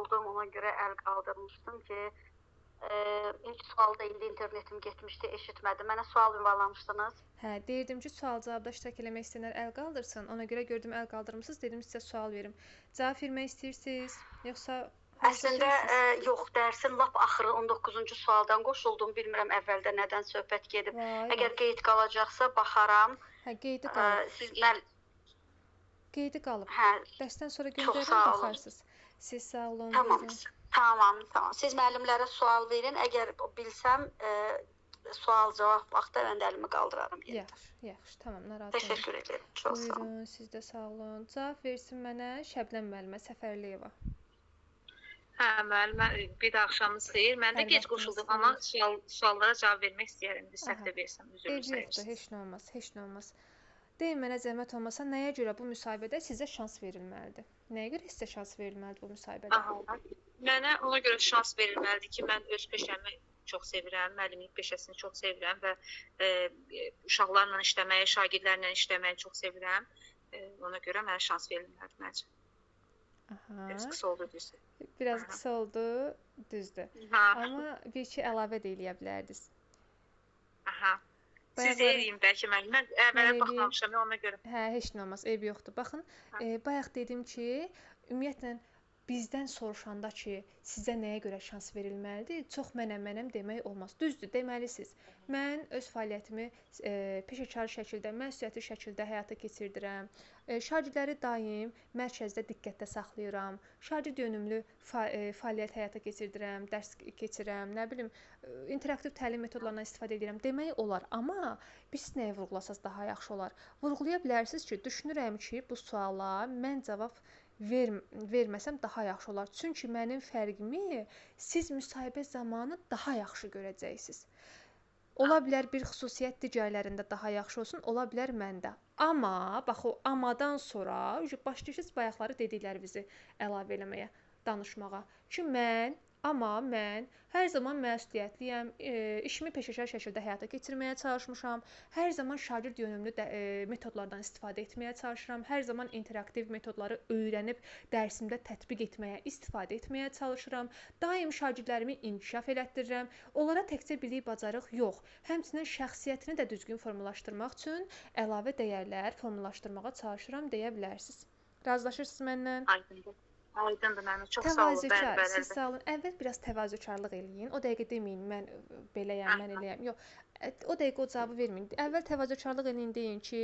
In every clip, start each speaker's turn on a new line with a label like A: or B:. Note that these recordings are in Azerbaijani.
A: oldum, ona görə əl qaldırmışdım ki, ilk sualda indi internetim getmişdi, eşitmədim. Mənə sual ünvanlamışdınız.
B: Hə, deyirdim ki, sual-cavabda iştirak eləmək istəyənlər əl qaldırsın. Ona görə gördüm əl qaldırmısınız, dedim sizə sual verim. Cavab vermək istəyirsiniz, yoxsa
A: Əslində yox, dərsin lap axırı 19-cu sualdan qoşuldum. Bilmirəm əvvəldə nədən söhbət gedib. Əgər qeyd qalacaqsa baxaram.
B: Hə, qeydi qalıb.
A: Siz
B: qeydi qalıb.
A: Hə,
B: dərsdən sonra göndərəm, baxarsınız. Siz sağ olun.
A: Tamam. Siz müəllimlərə sual verin. Əgər bilsəm, sual-cavab vaxtı mən də əlimi qaldıraram.
B: Yaxşı, tamam, narahat olmayın.
A: Təşəkkür edirəm. Çox sağ olun.
B: Buyurun, siz də sağ olun. Cavab versin mənə Şəbnəm müəllimə Səfərliyeva.
C: Hə, müəllimə, bir də axşamınız xeyir. Mən də gec qoşuldum, amma suallara cavab vermək istəyərəm. Səhv də versəm, üzrlü sayırsınız.
B: Heç nə olmaz. Deyin mənə zəhmət olmasa, nəyə görə bu müsahibədə sizə şans verilməlidir? Nəyə görə sizə şans verilməlidir bu müsahibədə?
C: Mənə ona görə şans verilməlidir ki, mən öz peşəmi çox sevirəm, müəllimlik peşəsini çox sevirəm və uşaqlarla işləməyi, şagirdlərlə işləməyi çox sevirəm. Ona görə mənə şans verilməlidir məncə. Biraz qısa oldu, düzdür.
B: Biraz qısa oldu, düzdür. Amma bir-iki əlavə də eləyə bilərdiniz.
C: Siz deyin bəlkə müəllim. Mən əvvələ baxmamışam, ona görə.
B: Hə, heç nə olmaz, eyb yoxdur. Baxın, bayaq dedim ki, ümumiyyətlə bizdən soruşanda ki, sizə nəyə görə şans verilməlidir, çox mənəm demək olmaz. Düzdür, deməlisiniz. Mən öz fəaliyyətimi peşəkar şəkildə, məsuliyyətli şəkildə həyata keçirdirəm. Şagirdləri daim mərkəzdə diqqətdə saxlayıram. Şagird yönümlü fəaliyyət həyata keçirdirəm, dərs keçirəm, nə bilim, interaktiv təlim metodlarından istifadə edirəm demək olar. Amma biz nəyə vurğulasaz daha yaxşı olar? Vurğulaya bilərsiniz ki, düşünürəm ki, bu suala mən cavab verməsəm daha yaxşı olar. Çünki mənim fərqimi siz müsahibə zamanı daha yaxşı görəcəksiniz. Ola bilər bir xüsusiyyət digərlərində daha yaxşı olsun, ola bilər məndə. Amma, bax o amadan sonra başlayırsınız bayaqları dediklərinizi əlavə eləməyə, danışmağa. Ki mən hər zaman məsuliyyətliyəm, işimi peşəkar şəkildə həyata keçirməyə çalışmışam, hər zaman şagird yönümlü metodlardan istifadə etməyə çalışıram, hər zaman interaktiv metodları öyrənib dərsimdə tətbiq etməyə, istifadə etməyə çalışıram, daim şagirdlərimi inkişaf elətdirirəm, onlara təkcə bilik, bacarıq yox, həmçinin şəxsiyyətini də düzgün formalaşdırmaq üçün əlavə dəyərlər formalaşdırmağa çalışıram deyə bilərsiniz. Razılaşırsınız mənlə?
C: Aydındır mənim, çox sağ olun.
B: Siz sağ olun. Əvvəl biraz təvazökarlıq eləyin. O dəqiqə deməyin, mən beləyəm, mən eləyəm. Yox, o dəqiqə o cavabı verməyin. Əvvəl təvazökarlıq eləyin, deyin ki,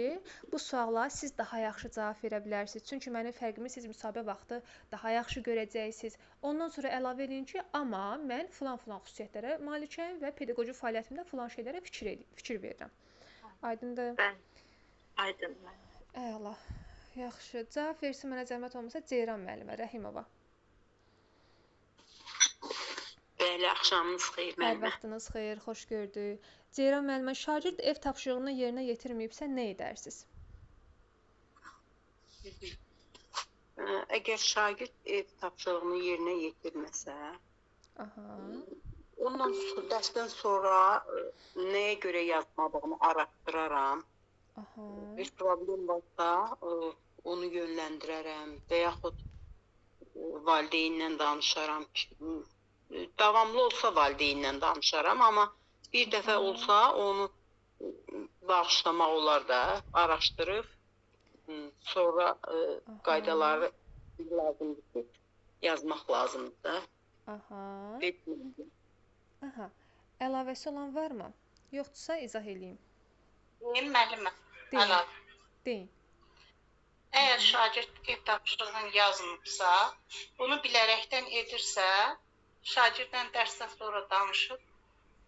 B: bu suala siz daha yaxşı cavab verə bilərsiniz. Çünki mənim fərqimi siz müsahibə vaxtı daha yaxşı görəcəksiniz. Ondan sonra əlavə eləyin ki, amma mən filan xüsusiyyətlərə malikəm və pedaqoji fəaliyyətimdə filan şeylərə fikir verirəm. Aydındır?
C: Aydındır.
B: Əla. Yaxşı, cavab versin mənə zəhmət olmasa Ceyran müəllimə Rəhimova.
D: Bəli, axşamınız xeyir müəllimə.
B: Hər vaxtınız xeyir, xoş gördük. Ceyran müəllimə, şagird ev tapşırığını yerinə yetirməyibsə nə edərsiniz?
D: Əgər şagird ev tapşırığını yerinə yetirməsə, ondan dərsdən sonra nəyə görə yazmadığını araşdıraram. Bir problem varsa onu yönləndirərəm və yaxud valideynlə danışaram. Davamlı olsa valideynlə danışaram, amma bir dəfə olsa onu bağışlamaq olar da, araşdırıb sonra qaydaları lazımdır ki, yazmaq lazımdır da.
B: Əlavəsi olan varmı? Yoxdursa izah eləyim.
E: Deyim müəllimə.
B: Deyin.
E: Əgər şagird ev tapşırığını yazmıbsa, bunu bilərəkdən edirsə, şagirdlə dərsdən sonra danışıb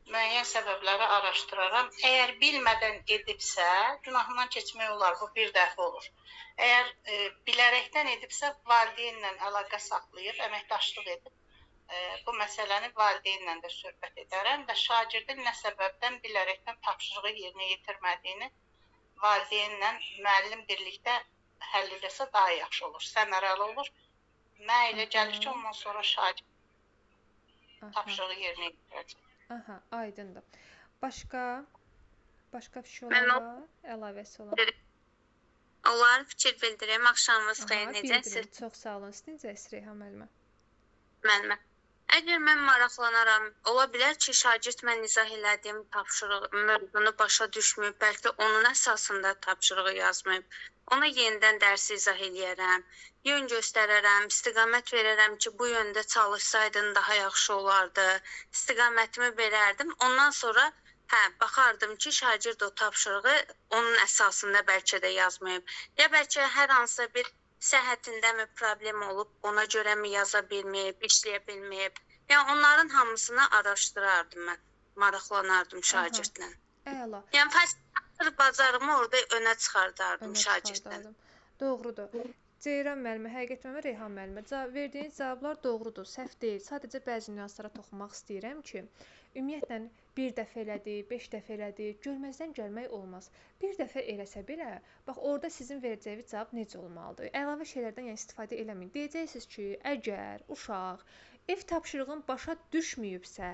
E: müəyyən səbəbləri araşdıraram. Əgər bilmədən edibsə, günahından keçmək olar, bu bir dəfə olur. Əgər bilərəkdən edibsə, valideynlə əlaqə saxlayıb, əməkdaşlıq edib, bu məsələni valideynlə də söhbət edərəm və şagirdin nə səbəbdən bilərəkdən tapşırığı yerinə yetirmədiyini valideynlə müəllim birlikdə həll edəsə daha yaxşı olur, səmərəli olur. Mənə elə gəlir ki, ondan sonra şagird tapşırığı yerinə yetirəcək.
B: Aydındır. Başqa bir şey olan əlavəsi olan?
F: Onlar fikir bildirim, axşamınız xeyir, necəsiz?
B: Çox sağ olun, siz necəsiz Reyhan müəllimə?
C: Müəllimə. Əgər mən maraqlanaram, ola bilər ki, şagird mən izah elədiyim tapşırıq mövzunu başa düşməyib, bəlkə onun əsasında tapşırığı yazmayıb. Ona yenidən dərsi izah eləyərəm, yön göstərərəm, istiqamət verərəm ki, bu yöndə çalışsaydın daha yaxşı olardı. İstiqamətimi verərdim. Ondan sonra baxardım ki, şagird o tapşırığı onun əsasında bəlkə də yazmayıb. Ya bəlkə hər hansısa bir səhhətindəmi problem olub, ona görə mi yaza bilməyib, işləyə bilməyib. Yəni onların hamısını araşdırardım mən, maraqlanardım şagirdlə.
B: Əla.
C: Yəni fasilitator bacarığımı orada önə çıxardardım şagirdlə.
B: Doğrudur. Ceyran müəllimə, həqiqət müəllimə, Reyhan müəllimə, verdiyiniz cavablar doğrudur, səhv deyil. Sadəcə bəzi nüanslara toxunmaq istəyirəm ki, ümumiyyətlə bir dəfə elədi, 5 dəfə elədi, görməzdən gəlmək olmaz. Bir dəfə eləsə belə, bax orada sizin verəcəyiniz cavab necə olmalıdır? Əlavə şeylərdən yəni istifadə eləməyin. Deyəcəksiniz ki, əgər uşaq ev tapşırığını başa düşməyibsə,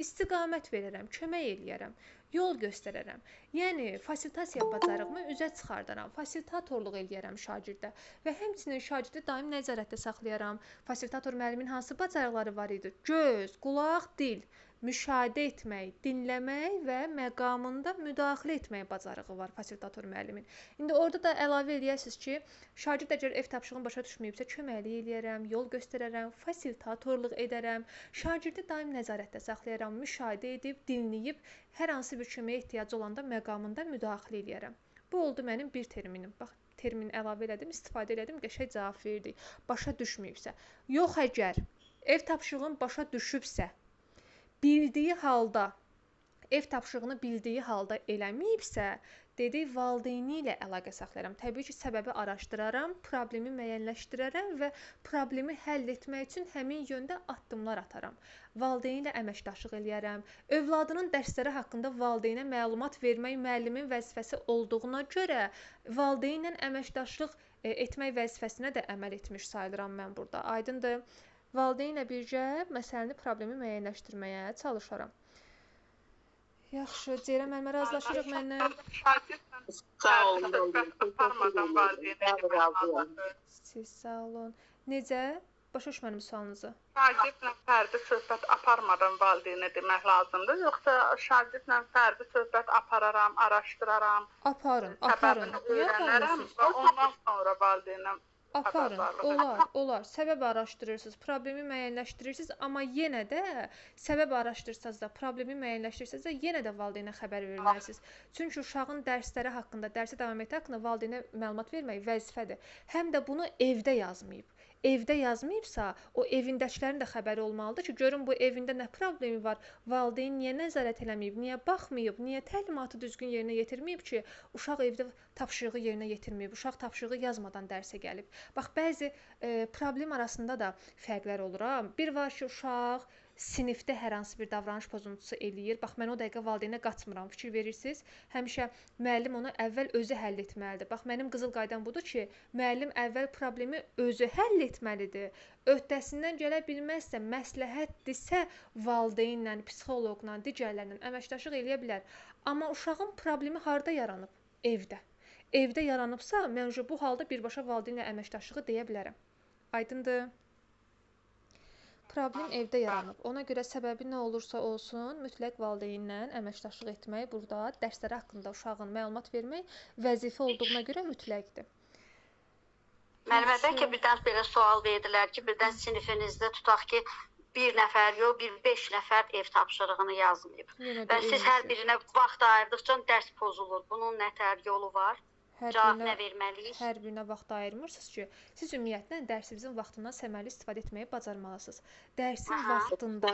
B: istiqamət verərəm, kömək eləyərəm, yol göstərərəm. Yəni fasilitasiya bacarığımı üzə çıxardaram, fasilitatorluq eləyərəm şagirdə və həmçinin şagirdi daim nəzarətdə saxlayaram. Fasilitator müəllimin hansı bacarıqları var idi? Göz, qulaq, dil. Müşahidə etmək, dinləmək və məqamında müdaxilə etmək bacarığı var fasilitator müəllimin. İndi orada da əlavə eləyəsiniz ki, şagird əgər ev tapşırığını başa düşməyibsə, köməklik eləyərəm, yol göstərərəm, fasilitatorluq edərəm, şagirdi daim nəzarətdə saxlayaram, müşahidə edib, dinləyib, hər hansı bir köməyə ehtiyacı olanda məqamında müdaxilə eləyərəm. Bu oldu mənim bir terminim. Bax, termin əlavə elədim, istifadə elədim, qəşəng cavab verdik. Başa düşməyibsə. Yox, əgər ev tapşırığını başa düşübsə, bildiyi halda, ev tapşırığını bildiyi halda eləməyibsə, dedik, valideyni ilə əlaqə saxlayaram. Təbii ki, səbəbi araşdıraram, problemi müəyyənləşdirərəm və problemi həll etmək üçün həmin yöndə addımlar ataram. Valideyn ilə əməkdaşlıq eləyərəm. Övladının dərsləri haqqında valideynə məlumat vermək müəllimin vəzifəsi olduğuna görə valideynlə əməkdaşlıq etmək vəzifəsinə də əməl etmiş sayılıram mən burada. Aydındır? Valideynlə birgə məsələni, problemi müəyyənləşdirməyə çalışaram. Yaxşı, Ceyran müəllimə, razılaşırıq məndən.
E: Sağ olun.
B: Siz sağ olun. Necə? Başa düşmədim sualınızı.
F: Şagirdlə fərdi söhbət aparmadan valideynə demək lazımdır, yoxsa şagirdlə fərdi söhbət apararam, araşdıraram,
B: aparın.
F: Öyrənərəm və ondan sonra valideynə
B: aparın, olar. Səbəb araşdırırsınız, problemi müəyyənləşdirirsiniz, amma yenə də səbəb araşdırsanız da, problemi müəyyənləşdirsiniz də, yenə də valideynə xəbər verməlisiniz. Çünki uşağın dərsləri haqqında, dərsi davam etmək haqqında valideynə məlumat vermək vəzifədir. Həm də bunu evdə yazmayıb. Evdə yazmayıbsa, o evindəkilərin də xəbəri olmalıdır ki, görün bu evində nə problemi var, valideyn niyə nəzarət eləməyib, niyə baxmayıb, niyə təlimatı düzgün yerinə yetirməyib ki, uşaq evdə tapşırığı yerinə yetirməyib, uşaq tapşırığı yazmadan dərsə gəlib. Bax, bəzi problem arasında da fərqlər olur. Bir var ki, uşaq sinifdə hər hansı bir davranış pozuntusu eləyir. Bax, mən o dəqiqə valideynə qaçmıram, fikir verirsiniz. Həmişə müəllim onu əvvəl özü həll etməlidir. Bax, mənim qızıl qaydam budur ki, müəllim əvvəl problemi özü həll etməlidir. Öhdəsindən gələ bilməzsə, məsləhətdirsə, valideynlə, psixoloqla, digərlərlə əməkdaşlıq eləyə bilər. Amma uşağın problemi harda yaranıb? Evdə. Evdə yaranıbsa, mən bu halda birbaşa valideynlə əməkdaşlığı deyə bilərəm. Aydındır? Problem evdə yaranıb. Ona görə səbəbi nə olursa olsun, mütləq valideynlə əməkdaşlıq etmək, burada dərsləri haqqında uşağın məlumat vermək vəzifə olduğuna görə mütləqdir.
A: Müəllimə, bəlkə birdən belə sual verdilər ki, birdən sinifinizdə tutaq ki, bir nəfər yox, 5 nəfər ev tapşırığını yazmayıb. Və siz hər birinə vaxt ayırdıqca dərs pozulur. Bunun nətər yolu var? Cavab nə verməliyik?
B: Hər birinə vaxt ayırmırsınız ki, siz ümumiyyətlə dərsinizin vaxtından səmərəli istifadə etməyi bacarmalısınız. Dərsin vaxtında,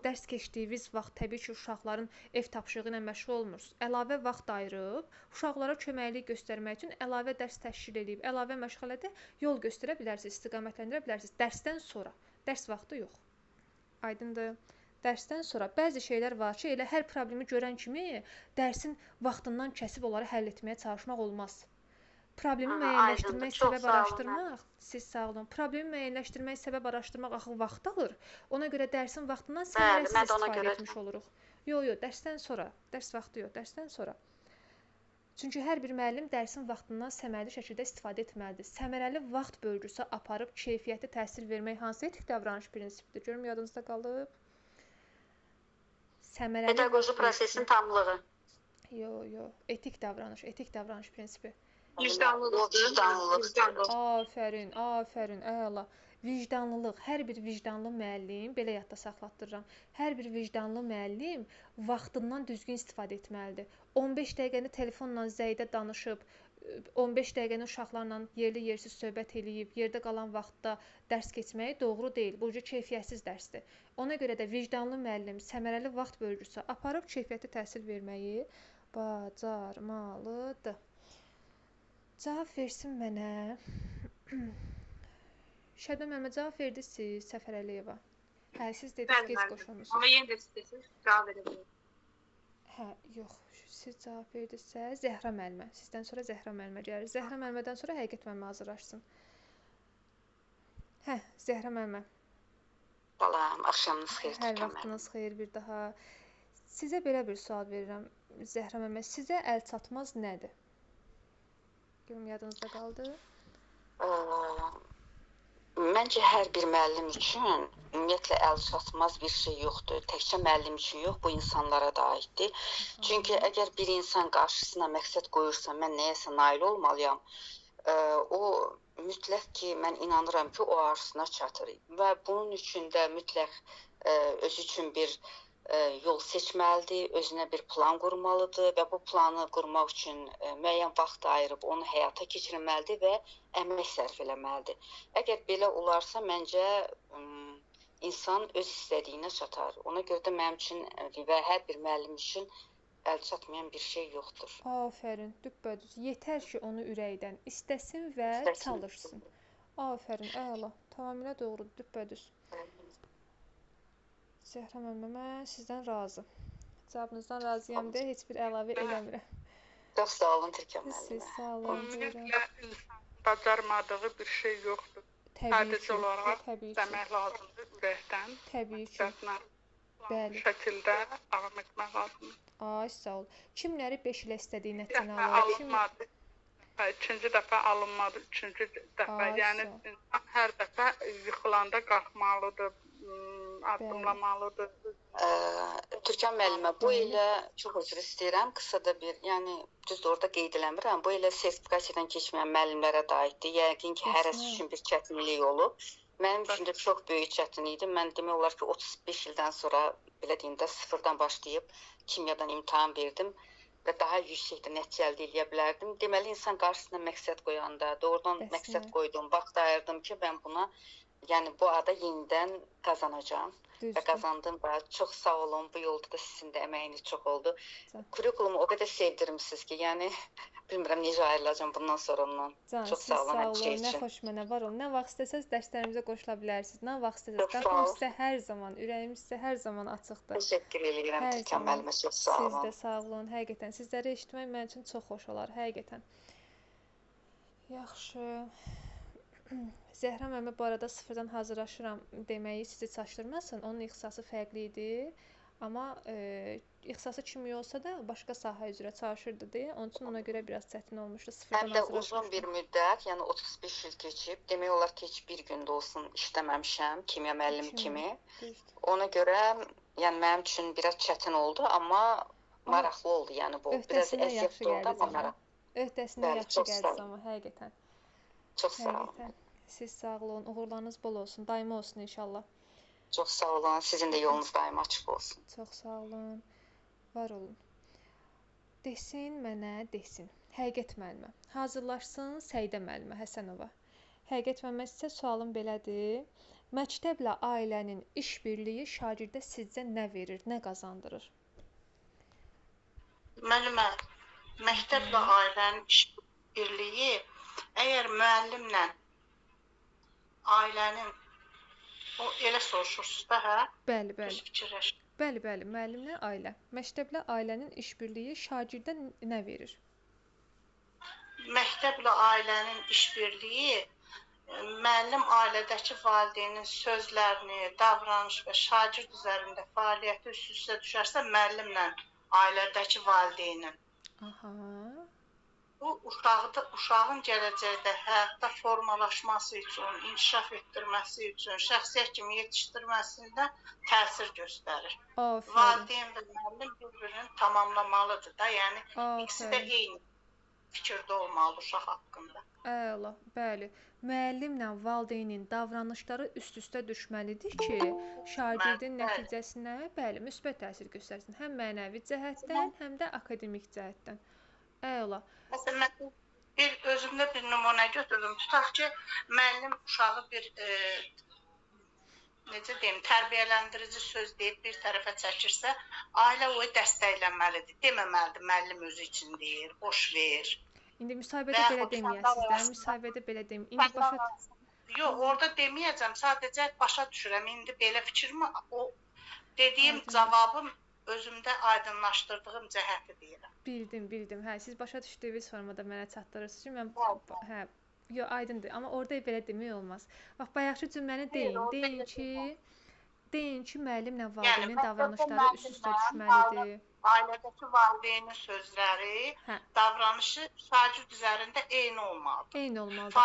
B: dərs keçdiyiniz vaxt təbii ki, uşaqların ev tapşırığı ilə məşğul olmursunuz. Əlavə vaxt ayırıb, uşaqlara köməklik göstərmək üçün əlavə dərs təşkil edib, əlavə məşğələdə yol göstərə bilərsiniz, istiqamətləndirə bilərsiniz. Dərsdən sonra, dərs vaxtı yox. Aydındır? Dərsdən sonra bəzi şeylər var ki, elə hər problemi görən kimi dərsin vaxtından kəsib onları həll etməyə çalışmaq olmaz. Problemi müəyyənləşdirmək, səbəb araşdırmaq, siz sağ olun. Problemi müəyyənləşdirmək, səbəb araşdırmaq axı vaxt alır. Ona görə dərsin vaxtından səmərəsiz istifadə etmiş oluruq. Yox, dərsdən sonra, dərs vaxtı yox, dərsdən sonra. Çünki hər bir müəllim dərsin vaxtından səmərəli şəkildə istifadə etməlidir. Səmərəli vaxt bölgüsü aparıb keyfiyyətli təhsil vermək hansı etik davranış prinsipidir? Görüm yadınızda qalıb. Səmərəli
A: Pedaqoji prosesin tamlığı.
B: Yox, etik davranış prinsipi.
C: Vicdanlılıqdır.
B: Afərin, əla. Vicdanlılıq. Hər bir vicdanlı müəllim, belə yadda saxlatdırıram. Hər bir vicdanlı müəllim vaxtından düzgün istifadə etməlidir. 15 dəqiqəni telefonla zəydə danışıb, 15 dəqiqəni uşaqlarla yerli yersiz söhbət eləyib, yerdə qalan vaxtda dərs keçməyi doğru deyil. Bu cür keyfiyyətsiz dərsdir. Ona görə də vicdanlı müəllim səmərəli vaxt bölgüsü aparıb keyfiyyətli təhsil verməyi bacarmalıdır. Cavab versin mənə. Şəbnəm müəllimə cavab verdiniz Səfər Əliyeva. Hə, siz dediniz ki, qoşulmusunuz.
C: Amma yenə də istəsiniz cavab verə bilərsiniz.
B: Hə, yox. Siz cavab verdinizsə, Zəhra müəllimə. Sizdən sonra Zəhra müəllimə gəlir. Zəhra müəllimədən sonra Həqiqət müəllimə hazırlaşsın. Hə, Zəhra müəllimə.
D: Balam, axşamınız xeyir.
B: Hər vaxtınız xeyir bir daha. Sizə belə bir sual verirəm, Zəhra müəllimə. Sizə əl çatmaz nədir? Görüm yadınızda qaldı.
D: Məncə hər bir müəllim üçün ümumiyyətlə əl çatmaz bir şey yoxdur. Təkcə müəllim üçün yox, bu insanlara da aiddir. Çünki əgər bir insan qarşısına məqsəd qoyursa, mən nəyəsə nail olmalıyam, o mütləq ki, mən inanıram ki, o arzusuna çatır. Və bunun üçün də mütləq özü üçün bir yol seçməlidir, özünə bir plan qurmalıdır və bu planı qurmaq üçün müəyyən vaxt ayırıb onu həyata keçirməlidir və əmək sərf eləməlidir. Əgər belə olarsa, məncə insan öz istədiyinə çatar. Ona görə də mənim üçün və hər bir müəllim üçün əl çatmayan bir şey yoxdur.
B: Afərin, düppədüz. Yetər ki, onu ürəkdən istəsin və çalışsın. Afərin, əla. Tamamilə doğrudur, düppədüz. Zəhra müəllimə, mən sizdən razı. Cavabınızdan razıyam deyə heç bir əlavə eləmirəm.
D: Çox sağ olun Türkan müəllimə.
B: Siz sağ olun.
F: Ümumiyyətlə insan bacarmadığı bir şey yoxdur. Sadəcə olaraq demək lazımdır ürəkdən.
B: Təbii ki. Bəli.
F: Şəkildə davam etmək lazımdır.
B: Ay, sağ ol. Kimləri 5 ilə istədiyi nəticəni alır?
F: İkinci dəfə alınmadı, üçüncü dəfə. Yəni insan hər dəfə yıxılanda qalxmalıdır, addımlamalıdır.
D: Türkan müəllimə, bu ilə çox üzr istəyirəm, qısa da bir, yəni düzdür orada qeyd eləmirəm. Bu ilə sertifikasiyadan keçməyən müəllimlərə də aiddir. Yəqin ki, hərəsi üçün bir çətinlik olub. Mənim üçün də çox böyük çətinlik idi. Mən demək olar ki, 35 ildən sonra belə deyim də sıfırdan başlayıb kimyadan imtahan verdim və daha yüksək nəticə əldə edə bilərdim. Deməli insan qarşısına məqsəd qoyanda, doğrudan məqsəd qoydum, vaxt ayırdım ki, mən buna yəni bu ada yenidən qazanacağam. Və qazandım və çox sağ olun. Bu yolda da sizin də əməyiniz çox oldu. Kurikulumu o qədər sevdirmisiniz ki, yəni bilmirəm necə ayrılacağam bundan sonra ondan. Çox sağ olun hər şey üçün.
B: Nə xoş mənə var olun. Nə vaxt istəsəz dərslərimizə qoşula bilərsiniz. Nə vaxt istəsəz. Qapım sizə hər zaman, ürəyimiz sizə hər zaman açıqdır.
D: Təşəkkür edirəm Türkan müəllimə. Çox sağ olun.
B: Siz də sağ olun. Həqiqətən sizləri eşitmək mənim üçün çox xoş olar. Həqiqətən. Yaxşı. Zəhra müəllimə bu arada sıfırdan hazırlaşıram deməyi sizi çaşdırmasın. Onun ixtisası fərqli idi. Amma ixtisası kimi olsa da başqa sahə üzrə çalışırdı deyə. Onun üçün ona görə biraz çətin olmuşdu. Sıfırdan
D: hazırlaşmışdım. Həm də uzun bir müddət, yəni 35 il keçib. Demək olar ki, heç bir gün də olsun işləməmişəm kimya müəllimi kimi. Ona görə yəni mənim üçün biraz çətin oldu, amma maraqlı oldu. Yəni bu biraz əziyyətli oldu, amma maraqlı.
B: Öhdəsindən yaxşı gəldi amma həqiqətən.
D: Çox sağ olun.
B: Siz sağ olun, uğurlarınız bol olsun, daimi olsun inşallah.
D: Çox sağ olun, sizin də yolunuz daimi açıq olsun.
B: Çox sağ olun, var olun. Desin mənə, desin. Həqiqət müəllimə. Hazırlaşsın Səidə müəllimə Həsənova. Həqiqət müəllimə sizə sualım belədir. Məktəblə ailənin işbirliyi şagirdə sizcə nə verir, nə qazandırır?
E: Müəllimə, məktəblə ailənin işbirliyi əgər müəllimlə ailənin o elə soruşursunuz da, hə?
B: Bəli. Bəli, müəllimlə ailə. Məktəblə ailənin işbirliyi şagirdə nə verir?
E: Məktəblə ailənin işbirliyi müəllim ailədəki valideynin sözlərini, davranış və şagird üzərində fəaliyyəti üst-üstə düşərsə müəllimlə ailədəki valideynin.
B: Aha.
E: bu uşağın gələcəkdə həyatda formalaşması üçün, inkişaf etdirməsi üçün, şəxsiyyət kimi yetişdirməsində təsir göstərir. Valideyn və müəllim bir-birini tamamlamalıdır da, yəni ikisi də eyni fikirdə olmalı uşaq haqqında.
B: Əla, bəli. Müəllimlə valideynin davranışları üst-üstə düşməlidir ki, şagirdin nəticəsinə, bəli, müsbət təsir göstərsin. Həm mənəvi cəhətdən, həm də akademik cəhətdən. Əla.
E: Məsələn, özümdə bir nümunə götürdüm. Tutaq ki, müəllim uşağı bir necə deyim, tərbiyələndirici söz deyib bir tərəfə çəkirsə, ailə onu dəstəkləməlidir. Deməməlidir, müəllim özü üçün deyir, boş ver.
B: İndi müsahibədə belə deməyəsiniz də, müsahibədə belə deməyim. İndi başa...
E: Yox, orada deməyəcəm, sadəcə başa düşürəm. İndi belə fikirimi, o dediyim cavabım özümdə aydınlaşdırdığım cəhəti deyirəm.
B: Bildim. Hə, siz başa düşdüyünüz formada mənə çatdırırsınız ki, mən yox, aydındır, amma orada belə demək olmaz. Bax, bayaqçı cümləni deyin ki, müəllimlə valideynin davranışları üst-üstə düşməlidir.
E: Ailədəki valideynin sözləri, davranışı şagird üzərində eyni olmalıdır.
B: Eyni olmalıdır.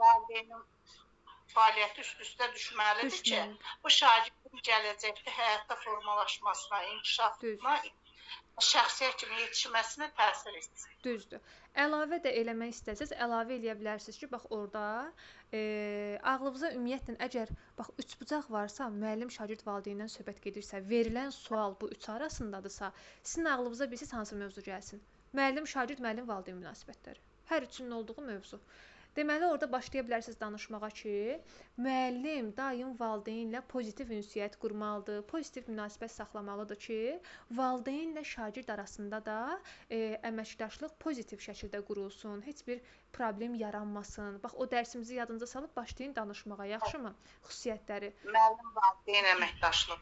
E: Valideynin fəaliyyəti üst-üstə düşməlidir ki, bu şagirdin gələcəkdə həyatda formalaşmasına, inkişafına, şəxsiyyət kimi yetişməsinə təsir etsin.
B: Düzdür. Əlavə də eləmək istəsəz, əlavə eləyə bilərsiniz ki, bax orada ağlınıza ümumiyyətlə əgər bax üçbucaq varsa, müəllim şagird valideyndən söhbət gedirsə, verilən sual bu üç arasındadırsa, sizin ağlınıza bilsiz hansı mövzu gəlsin? Müəllim şagird, müəllim valideyn münasibətləri. Hər üçünün olduğu mövzu. Deməli, orada başlaya bilərsiniz danışmağa ki, müəllim daim valideynlə pozitiv ünsiyyət qurmalıdır, pozitiv münasibət saxlamalıdır ki, valideynlə şagird arasında da əməkdaşlıq pozitiv şəkildə qurulsun, heç bir problem yaranmasın. Bax, o dərsimizi yadınıza salıb başlayın danışmağa, yaxşımı? Xüsusiyyətləri.
E: Müəllim-valideyn əməkdaşlığı.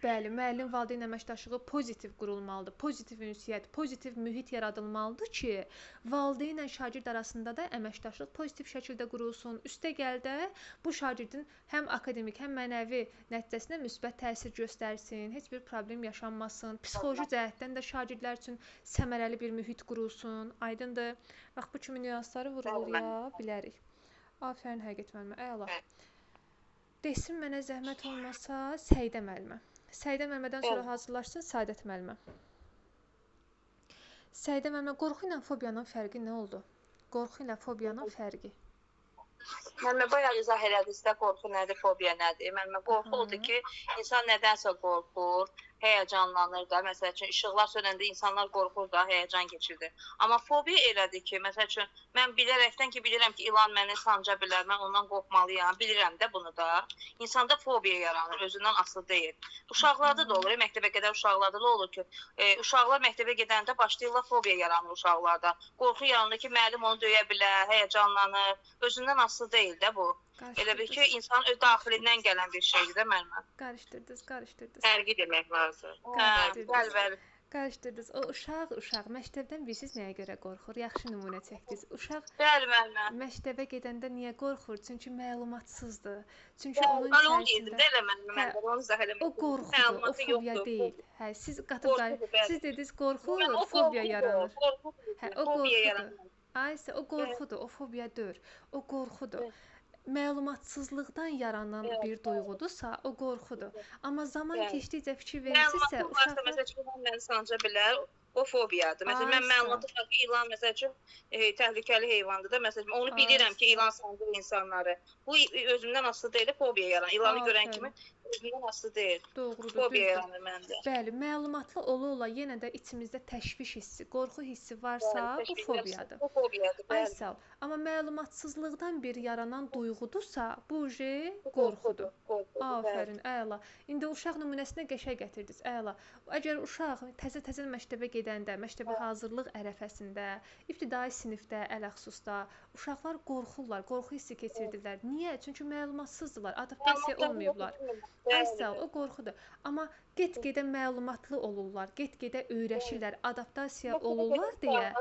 B: Bəli, müəllim-valideyn əməkdaşlığı pozitiv qurulmalıdır, pozitiv ünsiyyət, pozitiv mühit yaradılmalıdır ki, valideynlə şagird arasında da əməkdaşlıq pozitiv şəkildə qurulsun. Üstəgəl də bu şagirdin həm akademik, həm mənəvi nəticəsinə müsbət təsir göstərsin, heç bir problem yaşanmasın. Psixoloji cəhətdən də şagirdlər üçün səmərəli bir mühit qurulsun. Aydındır? Bax, bu kimi nüansları vurğulaya bilərik. Afərin həqiqət müəllimə, əla. Desin mənə zəhmət olmasa Səidə müəllimə. Səidə müəllimədən sonra hazırlaşsın Səadət müəllimə. Səidə müəllimə, qorxu ilə fobiyanın fərqi nə oldu? Qorxu ilə fobiyanın fərqi.
C: Müəllimə bayaq izah elədiniz də qorxu nədir, fobiya nədir? Müəllimə, qorxu oldu ki, insan nədənsə qorxur, həyəcanlanır da. Məsəl üçün, işıqlar sönəndə insanlar qorxur da, həyəcan keçirdir. Amma fobiya elədir ki, məsəl üçün, mən bilirəm ki, ilan məni sanca bilər, mən ondan qorxmalıyam, bilirəm də bunu da. İnsanda fobiya yaranır, özündən asılı deyil. Uşaqlarda da olur, məktəbə qədər uşaqlarda da olur ki, uşaqlar məktəbə gedəndə başlayırlar, fobiya yaranır uşaqlarda. Qorxu yaranır ki, müəllim onu döyə bilər, həyəcanlanır, özündən asılı deyil də bu. Elə bir ki, insan öz daxilindən gələn bir şeydir də müəllimə.
B: Qarışdırdınız.
C: Fərqi demək lazım. Bəli.
B: Qarışdırdınız. O uşaq məktəbdən bilirsiniz nəyə görə qorxur? Yaxşı nümunə çəkdiniz. Uşaq məktəbə gedəndə niyə qorxur? Çünki məlumatsızdır. Çünki onun içərisində o qorxudur, o fobiya deyil. Hə, siz siz dediniz qorxu, fobiya yaranır. Hə, o qorxudur. Aysə, o qorxudur, o fobiya deyil. O qorxudur. Məlumatsızlıqdan yaranan bir duyğudursa, o qorxudur. Amma zaman keçdikcə fikir verirsinizsə, uşaqlar...
C: Məsələn, məni sanca bilər, o fobiyadır. Məsələn, mən məlumatı var ki, ilan, məsəl üçün, təhlükəli heyvandır da. Məsələn, onu bilirəm ki, ilan sandır insanları. Bu, özümdən asılı deyil, fobiya yaranır. İlanı görən kimi özümdən asılı deyil.
B: Doğrudur,
C: fobiya yaranır məndə.
B: Bəli, məlumatlı ola-ola yenə də içimizdə təşviş hissi, qorxu hissi varsa, bu fobiyadır.
C: Bu fobiyadır, bəli.
B: Aysel, amma məlumatsızlıqdan bir yaranan duyğudursa, bu qorxudur. Afərin, əla. İndi uşaq nümunəsinə qəşəng gətirdiniz, əla. Əgər uşaq təzə məktəbə gedəndə, məktəbə hazırlıq ərəfəsində, ibtidai sinifdə, ələxsusda uşaqlar qorxurlar, qorxu hissi keçirdirlər. Niyə? Çünki məlumatsızdırlar, adaptasiya olmayıblar. Aysel, o qorxudur. Amma get-gedə məlumatlı olurlar, get-gedə öyrəşirlər, adaptasiya olurlar deyə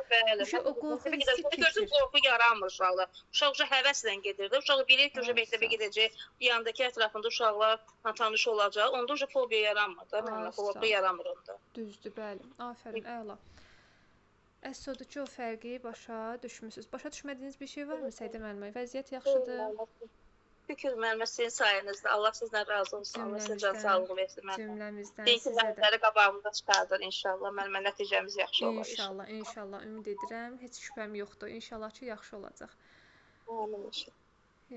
B: o qorxu hissi keçir.
C: Qorxu yaranmır uşaqlar. Uşaq həvəslə gedir də. Uşaq bilir ki, məktəbə gedəcək, yandakı ətrafında uşaqlarla tanış olacaq. Onda fobiya yaranmır da. Qorxu yaranmır onda.
B: Düzdür, bəli. Afərin, əla. Əsas odur ki, o fərqi başa düşmüsünüz. Başa düşmədiyiniz bir şey varmı Səidə müəllimə? Vəziyyət yaxşıdır?
G: Şükür müəllimə sizin sayənizdə. Allah sizdən razı olsun. Allah sizdən sağlıq versin müəllimə.
B: Cümləmizdən
G: Deyir ki,
B: sizə də.
G: müəllimləri qabağımıza çıxardır inşallah. Müəllimə nəticəmiz yaxşı olar.
B: İnşallah, inşallah ümid edirəm. Heç şübhəm yoxdur. İnşallah ki, yaxşı olacaq.
G: Amin inşallah.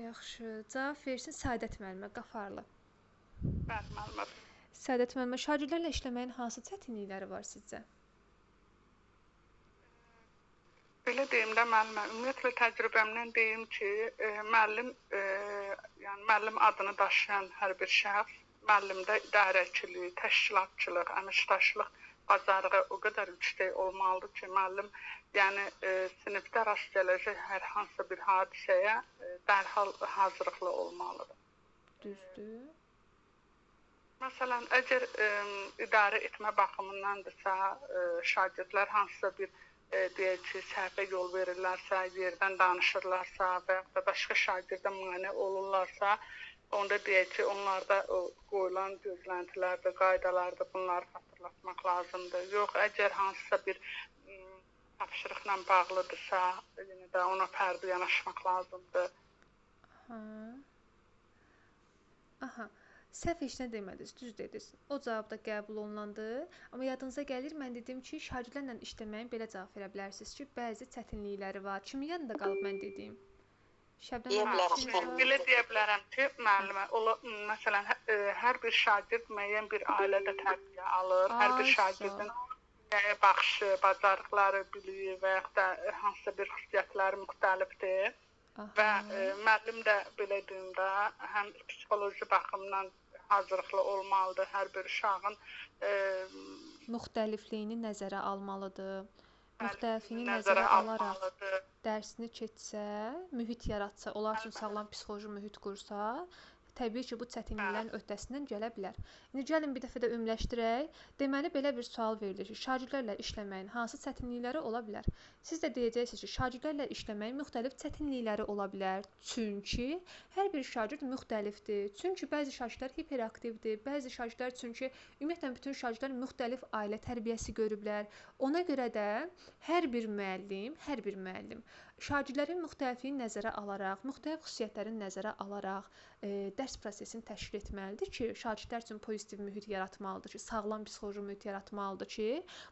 B: Yaxşı. Cavab versin Səadət müəllimə Qafarlı.
F: Bəli, müəllimə.
B: Səadət müəllimə, şagirdlərlə işləməyin hansı çətinlikləri var sizcə?
F: Belə deyim də müəllimə, ümumiyyətlə təcrübəmdən deyim ki, yəni müəllim adını daşıyan hər bir şəxs müəllimdə idarəçilik, təşkilatçılıq, əməkdaşlıq bacarığı o qədər yüksək olmalıdır ki, müəllim yəni sinifdə rast gələcək hər hansı bir hadisəyə dərhal hazırlıqlı olmalıdır.
B: Düzdür.
F: Məsələn, əgər idarə etmə baxımındandırsa, şagirdlər hansısa bir deyək ki, səhvə yol verirlərsə, yerdən danışırlarsa və ya da başqa şagirdə mane olurlarsa, onda deyək ki, onlarda qoyulan gözləntilərdir, qaydalardır, bunları xatırlatmaq lazımdır. Yox, əgər hansısa bir tapşırıqla bağlıdırsa, yenə də ona fərqli yanaşmaq lazımdır.
B: Aha. Səhv heç nə demədiniz, düz dediniz. O cavab da qəbul olunandı. Amma yadınıza gəlir, mən dedim ki, şagirdlərlə işləməyin belə cavab verə bilərsiniz ki, bəzi çətinlikləri var. Kimin yanında qalıb mən dediyim?
F: Belə deyə bilərəm ki, müəllimə, məsələn, hər bir şagird müəyyən bir ailədə tərbiyə alır. Hər bir şagirdin baxışı, bacarıqları, biliyi və ya da hansısa bir xüsusiyyətləri müxtəlifdir. Və müəllim də belə deyim də, həm psixoloji baxımdan hazırlıqlı olmalıdır, hər bir uşağın
B: müxtəlifliyini nəzərə almalıdır. Müxtəlifliyini nəzərə alaraq dərsini keçsə, mühit yaratsa, onlar üçün sağlam psixoloji mühit qursa, təbii ki, bu çətinliklərin öhdəsindən gələ bilər. İndi gəlin bir dəfə də ümumiləşdirək. Deməli, belə bir sual verilir ki, şagirdlərlə işləməyin hansı çətinlikləri ola bilər? Siz də deyəcəksiniz ki, şagirdlərlə işləməyin müxtəlif çətinlikləri ola bilər. Çünki hər bir şagird müxtəlifdir. Çünki bəzi şagirdlər hiperaktivdir, bəzi şagirdlər çünki ümumiyyətlə bütün şagirdlər müxtəlif ailə tərbiyəsi görüblər. Ona görə də hər bir müəllim şagirdlərin müxtəlifliyini nəzərə alaraq, müxtəlif xüsusiyyətlərini nəzərə alaraq dərs prosesini təşkil etməlidir ki, şagirdlər üçün pozitiv mühit yaratmalıdır ki, sağlam psixoloji mühit yaratmalıdır ki,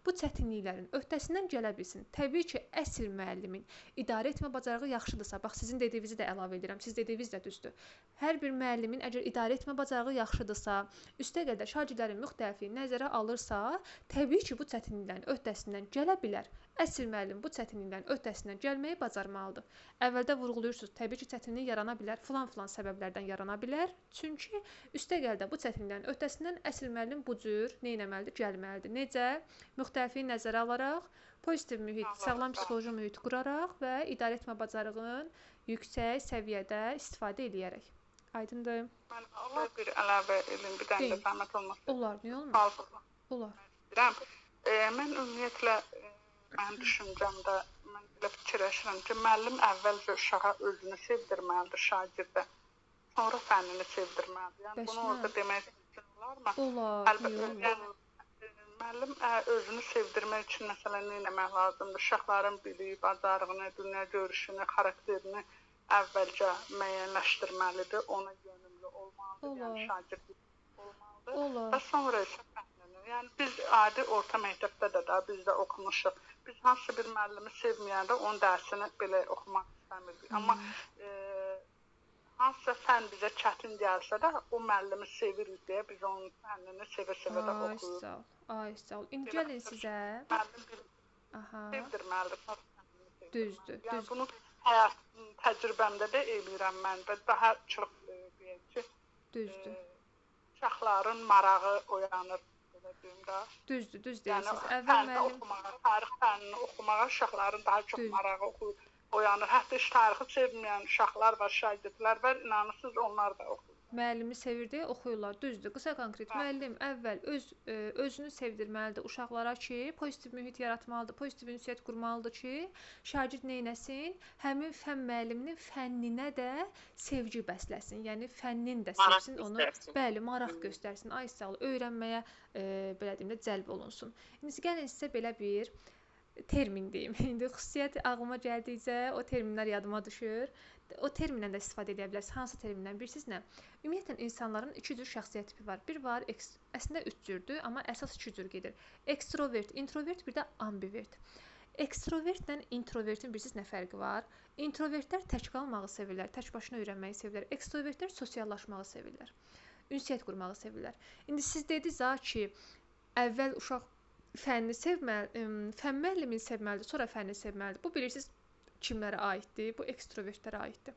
B: bu çətinliklərin öhdəsindən gələ bilsin. Təbii ki, əsl müəllimin idarə etmə bacarığı yaxşıdırsa, bax sizin dediyinizi də əlavə edirəm, siz dediyiniz də düzdür. Hər bir müəllimin əgər idarə etmə bacarığı yaxşıdırsa, üstəgəl də şagirdlərin müxtəlifliyini nəzərə alırsa, təbii ki, bu çətinliklərin öhdəsindən gələ bilər. Əsl müəllim bu çətinliklərin öhdəsindən gəlməyi bacarmalıdır. Əvvəldə vurğulayırsınız, təbii ki, çətinlik yarana bilər, filan səbəblərdən yarana bilər. Çünki üstəgəl də bu çətinliklərin öhdəsindən əsl müəllim bu cür nə etməlidir, gəlməlidir. Necə? Müxtəlifliyi nəzərə alaraq, pozitiv mühit, sağlam psixoloji mühit quraraq və idarə etmə bacarığının yüksək səviyyədə istifadə edərək. Aydındır?
F: Allah bir əlavə edin, bir dənə də zəhmət olmasın.
B: Olar, niyə olmaz? Olar.
F: Mən ümumiyyətlə mənim düşüncəmdə mən elə fikirləşirəm ki, müəllim əvvəlcə uşağa özünü sevdirməlidir, şagirdə. Sonra fənnini sevdirməlidir. Yəni bunu orada demək olarmı?
B: Olar.
F: Müəllim özünü sevdirmək üçün məsələn nə etmək lazımdır? Uşaqların biliyi, bacarığını, dünya görüşünü, xarakterini əvvəlcə müəyyənləşdirməlidir. Ona yönümlü olmalıdır. Yəni şagird olmalıdır. Və sonra isə fənnini. Yəni biz adi orta məktəbdə də biz də oxumuşuq. Biz hansı bir müəllimi sevməyəndə onun dərsini belə oxumaq istəmirdik. Amma hansısa fənn bizə çətin gəlsə də o müəllimi sevirik deyə biz onun fənnini sevə-sevə də oxuyuruq.
B: Ay sağ ol. İndi gəlin sizə.
F: Sevdirməlidir.
B: Düzdür.
F: Yəni bunu həyat təcrübəmdə də eləyirəm mən və daha çox deyək ki, uşaqların marağı oyanır.
B: Düzdür, düz deyirsiniz.
F: Əvvəl müəllim tarix fənnini oxumağa uşaqların daha çox marağı oyanır. Hətta heç tarixi sevməyən uşaqlar var, şagirdlər var, inanırsınız onlar da oxuyur.
B: Müəllimi sevir deyə oxuyurlar. Düzdür. Qısa konkret müəllim əvvəl özünü sevdirməlidir uşaqlara ki, pozitiv mühit yaratmalıdır, pozitiv ünsiyyət qurmalıdır ki, şagird nə etsin? Həmin fənn müəlliminin fənninə də sevgi bəsləsin. Yəni fənnin də sevsin, onu bəli, maraq göstərsin. Ay sağ ol, öyrənməyə belə deyim də cəlb olunsun. İndi gəlin sizə belə bir termin deyim. İndi xüsusiyyət ağlıma gəldikcə o terminlər yadıma düşür. O termindən də istifadə edə bilərsiniz. Hansı termindən bilirsiniz nə? Ümumiyyətlə insanların 2 cür şəxsiyyət tipi var. Bir var, əslində 3 cürdür, amma əsas 2 cür gedir. Ekstrovert, introvert, bir də ambivert. Ekstravertlə introvertin bilirsiniz nə fərqi var? İntrovertlər tək qalmağı sevirlər, tək başına öyrənməyi sevirlər. Ekstravertlər sosiallaşmağı sevirlər. Ünsiyyət qurmağı sevirlər. İndi siz dediniz ki, əvvəl uşaq fənni sevməli, fən müəllimini sevməlidir, sonra fənni sevməlidir. Bu bilirsiniz kimlərə aiddir? Bu ekstravertlərə aiddir.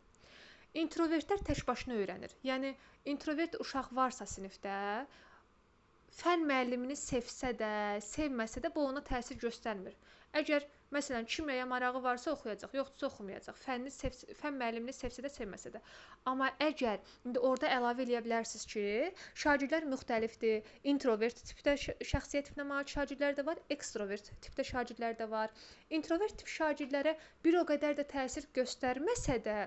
B: İntrovertlər tək başına öyrənir. Yəni introvert uşaq varsa sinifdə, fən müəllimini sevsə də, sevməsə də bu ona təsir göstərmir. Əgər məsələn kimyaya marağı varsa oxuyacaq, yoxdursa oxumayacaq. Fən müəllimini sevsə də, sevməsə də. Amma əgər indi orada əlavə eləyə bilərsiniz ki, şagirdlər müxtəlifdir. Introvert tipdə şəxsiyyət tipinə malik şagirdlər də var, ekstrovert tipdə şagirdlər də var. Introvert tip şagirdlərə bir o qədər də təsir göstərməsə də,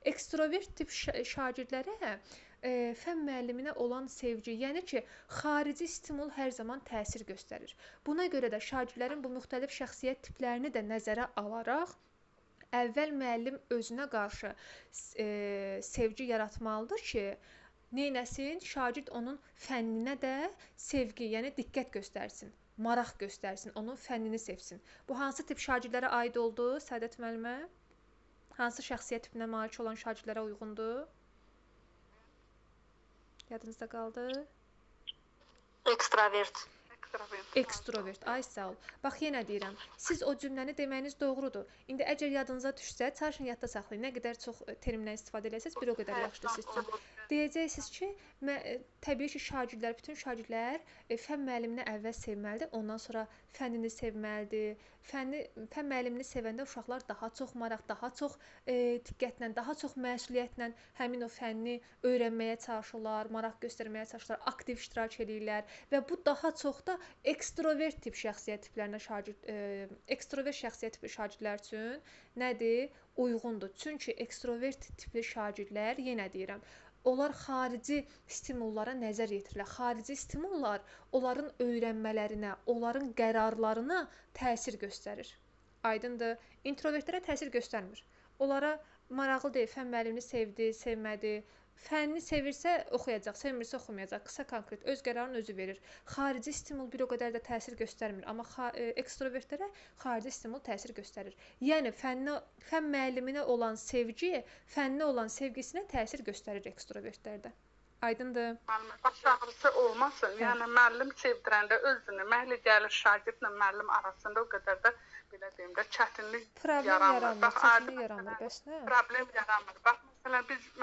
B: ekstrovert tip şagirdlərə fən müəlliminə olan sevgi, yəni ki, xarici stimul hər zaman təsir göstərir. Buna görə də şagirdlərin bu müxtəlif şəxsiyyət tiplərini də nəzərə alaraq, əvvəl müəllim özünə qarşı sevgi yaratmalıdır ki, neynəsin? Şagird onun fənninə də sevgi, yəni diqqət göstərsin, maraq göstərsin, onun fənnini sevsin. Bu hansı tip şagirdlərə aid oldu, Səadət müəllimə? Hansı şəxsiyyət tipinə malik olan şagirdlərə uyğundur? Yadınızda qaldı?
A: Ekstravert.
B: Ekstrovert. Ay sağ ol. Bax yenə deyirəm. Siz o cümləni deməyiniz doğrudur. İndi əgər yadınıza düşsə, çalışın yadda saxlayın. Nə qədər çox termindən istifadə etsəz, bir o qədər yaxşıdır sizin üçün. Deyəcəksiniz ki, təbii ki, şagirdlər, bütün şagirdlər fən müəllimini əvvəl sevməlidir, ondan sonra fənnini sevməlidir. Fən müəllimini sevəndə uşaqlar daha çox maraq, daha çox diqqətlə, daha çox məsuliyyətlə həmin o fənni öyrənməyə çalışırlar, maraq göstərməyə çalışırlar, aktiv iştirak edirlər və bu daha çox da ekstrovert tip şəxsiyyət tiplərinə ekstrovert şəxsiyyət tipli şagirdlər üçün nədir? Uyğundur. Çünki ekstrovert tipli şagirdlər, yenə deyirəm, onlar xarici stimullara nəzər yetirirlər. Xarici stimullar onların öyrənmələrinə, onların qərarlarına təsir göstərir. Aydındır? Introvertlərə təsir göstərmir. Onlara maraqlı deyil, fən müəllimini sevdi, sevmədi. Fənni sevirsə oxuyacaq, sevmirsə oxumayacaq. Qısa konkret, öz qərarını özü verir. Xarici stimul bir o qədər də təsir göstərmir, amma ekstravertlərə xarici stimul təsir göstərir. Yəni fən müəlliminə olan sevgi, fənnə olan sevgisinə təsir göstərir ekstravertlərdə. Aydındır?
F: Baş ağrısı olmasın. Yəni müəllim sevdirəndə özünü məhli gəlir şagirdlə müəllim arasında o qədər də belə deyim də çətinlik yaranmır.
B: Çətinlik yaranmır, bəs nə?
F: Problem yaranmır. Bax,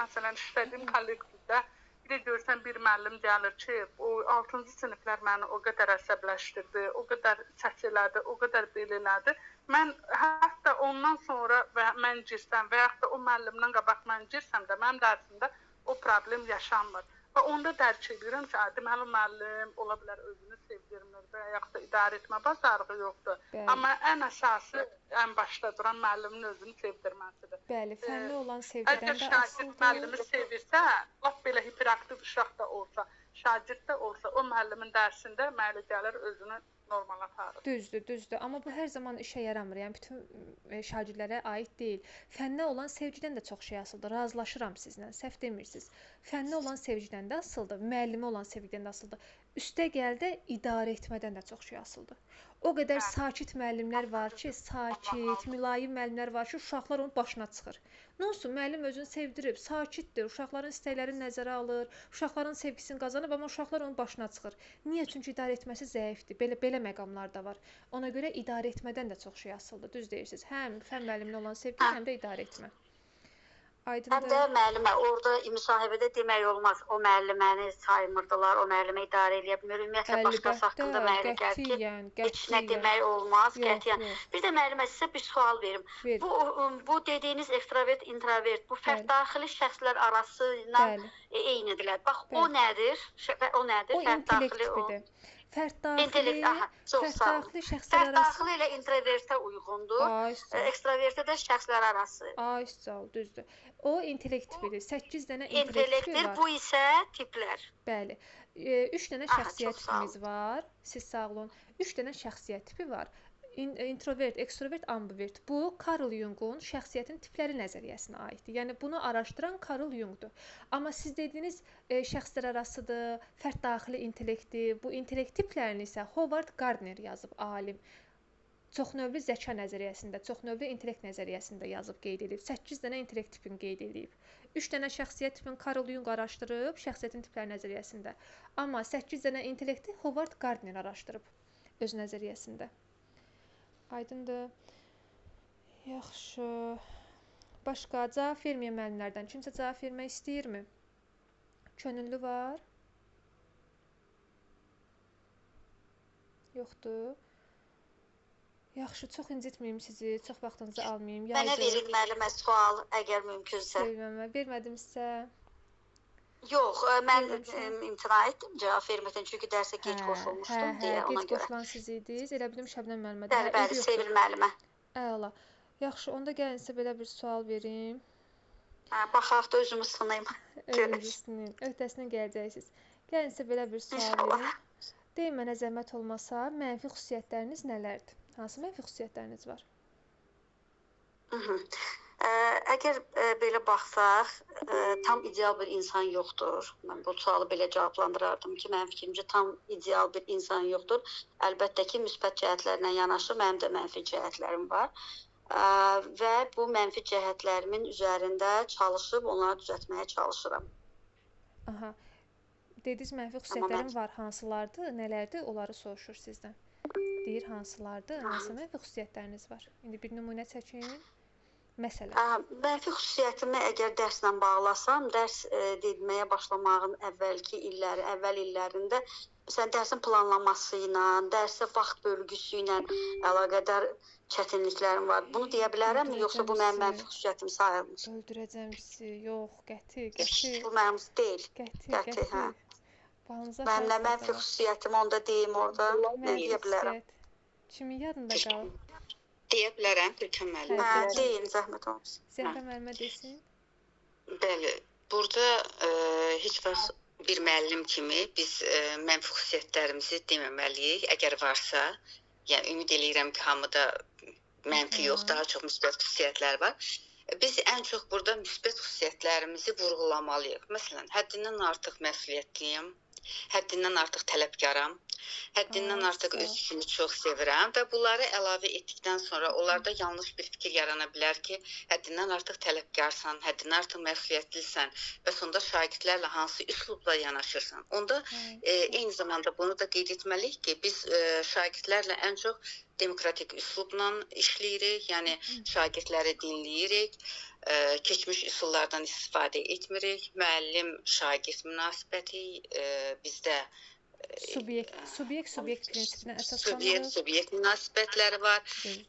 F: məsələn işlədiyim kollektivdə bir də görsən bir müəllim gəlir ki, o 6-cı siniflər məni o qədər əsəbləşdirdi, o qədər səs elədi, o qədər belə elədi. Mən hətta ondan sonra mən girsəm və yaxud da o müəllimdən qabaq mən girsəm də mənim dərsimdə o problem yaşanmır. Və onda dərk edirəm ki, deməli müəllim ola bilər özünü sevdirmir və yaxud da idarə etmə bacarığı yoxdur.
B: Bəli.
F: Amma ən əsası ən başda duran müəllimin özünü sevdirməsidir.
B: Bəli, fənli olan sevgidən
F: də şagird müəllimi sevirsə, lap belə hiperaktiv uşaq da olsa, şagird də olsa, o müəllimin dərsində müəllim gəlir özünü normal aparır.
B: Düzdür. Amma bu hər zaman işə yaramır. Yəni bütün şagirdlərə aid deyil. Fənnə olan sevgidən də çox şey asılıdır. Razılaşıram sizlə. Səhv demirsiniz. Fənnə olan sevgidən də asılıdır, müəllimə olan sevgidən də asılıdır. Üstə gəl də idarə etmədən də çox şey asılıdır. O qədər sakit müəllimlər var ki, sakit, mülayim müəllimlər var ki, uşaqlar onun başına çıxır. Nə olsun, müəllim özünü sevdirib, sakitdir, uşaqların istəklərini nəzərə alır, uşaqların sevgisini qazanıb, amma uşaqlar onun başına çıxır. Niyə? Çünki idarə etməsi zəifdir. Belə məqamlar da var. Ona görə idarə etmədən də çox şey asılıdır. Düz deyirsiniz. Həm fən müəlliminə olan sevgi, həm də idarə etmə. Aydındır.
A: Həm də müəllimə orada müsahibədə demək olmaz. O müəlliməni saymırdılar, o müəllimə idarə eləyə bilmir. Ümumiyyətlə başqası haqqında mənə elə gəlir ki, heç nə demək olmaz, qətiyyən. Bir də müəllimə sizə bir sual verim. Bu dediyiniz ekstravert, introvert, bu fərd-daxili şəxslər arası ilə eynidirlər. Bax, o nədir? O nədir?
B: Fərd-daxili tipidir. Fərd-daxili şəxslər arası.
A: Fərd-daxili ilə introvertə uyğundur. Ekstravertə də şəxslər arası.
B: Ay, sağ ol, düzdür. O intellekt tipidir. 8 dənə intellekt tipi var.
A: Bu isə tiplər.
B: Bəli. 3 dənə şəxsiyyət tipimiz var. Siz sağ olun. 3 dənə şəxsiyyət tipi var. introvert, ekstrovert, ambivert. Bu Carl Jung'un şəxsiyyətin tipləri nəzəriyyəsinə aiddir. Yəni bunu araşdıran Carl Jung'dur. Amma siz dediyiniz şəxslər arasıdır, fərd daxili intellektdir. Bu intellekt tiplərini isə Howard Gardner yazıb, alim. Çoxnövlü zəka nəzəriyyəsində, çoxnövlü intellekt nəzəriyyəsində yazıb qeyd edib. 8 dənə intellekt tipini qeyd edib. 3 dənə şəxsiyyət tipini Carl Jung araşdırıb, şəxsiyyətin tipləri nəzəriyyəsində. Amma 8 dənə intellekti Howard Gardner araşdırıb öz nəzəriyyəsində. Aydındır. Yaxşı. Başqa cavab verməyən müəllimlərdən kimsə cavab vermək istəyirmi? Könüllü var? Yoxdur. Yaxşı, çox incitməyim sizi, çox vaxtınızı almayım.
A: Mənə verin müəllimə sual, əgər mümkünsə.
B: Vermədimsə?
A: Yox, mən imtina etdim cavab verməkdən, çünki dərsə gec qoşulmuşdum deyə ona görə.
B: Gec qoşulan siz idiniz, elə bildim Şəbnəm müəllimə.
A: Bəli, Sevil müəllimə.
B: Əla. Yaxşı, onda gəlin sizə belə bir sual verim.
A: Baxaq da özümü sınayım.
B: Öhdəsindən gələcəksiniz. Gəlin sizə belə bir sual verim. Deyin mənə zəhmət olmasa, mənfi xüsusiyyətləriniz nələrdir? Hansı mənfi xüsusiyyətləriniz var?
A: Əgər belə baxsaq, tam ideal bir insan yoxdur. Mən bu sualı belə cavablandırardım ki, mənim fikrimcə tam ideal bir insan yoxdur. Əlbəttə ki, müsbət cəhətlərlə yanaşı mənim də mənfi cəhətlərim var. Və bu mənfi cəhətlərimin üzərində çalışıb onları düzəltməyə çalışıram.
B: Aha. Dediniz mənfi xüsusiyyətlərim var, hansılardır, nələrdir? Onları soruşur sizdən. Deyir hansılardır, hansı mənfi xüsusiyyətləriniz var? İndi bir nümunə çəkin. Məsələn.
A: Mənfi xüsusiyyətimi əgər dərslə bağlasam, dərs deməyə başlamağın əvvəl illərində məsələn dərsin planlaması ilə, dərsə vaxt bölgüsü ilə əlaqədar çətinliklərim var. Bunu deyə bilərəm, yoxsa bu mənim mənfi xüsusiyyətim sayılmır?
B: Öldürəcəm sizi. Yox, qəti.
A: Bu mənim deyil.
B: Qəti.
A: Mənim nə mənfi xüsusiyyətim onda deyim orada. Nə deyə bilərəm?
B: Kimin yadında qalıb?
D: Deyə bilərəm, Türkan müəllimə.
A: Deyin, zəhmət olmasın.
B: Zəhra müəllimə desin.
D: Bəli, burada heç vaxt bir müəllim kimi biz mənfi xüsusiyyətlərimizi deməməliyik. Əgər varsa, yəni ümid eləyirəm ki, hamıda mənfi yox, daha çox müsbət xüsusiyyətlər var. Biz ən çox burada müsbət xüsusiyyətlərimizi vurğulamalıyıq. Məsələn, həddindən artıq məsuliyyətliyəm, həddindən artıq tələbkaram, həddindən artıq öz işimi çox sevirəm və bunları əlavə etdikdən sonra onlarda yanlış bir fikir yarana bilər ki, həddindən artıq tələbkarsan, həddindən artıq məsuliyyətlisən və sonda şagirdlərlə hansı üslubla yanaşırsan. Onda eyni zamanda bunu da qeyd etməliyik ki, biz şagirdlərlə ən çox demokratik üslubla işləyirik, yəni şagirdləri dinləyirik, keçmiş üsullardan istifadə etmirik, müəllim-şagird münasibəti bizdə
B: subyekt prinsipinə əsaslanır.
D: Subyekt münasibətləri var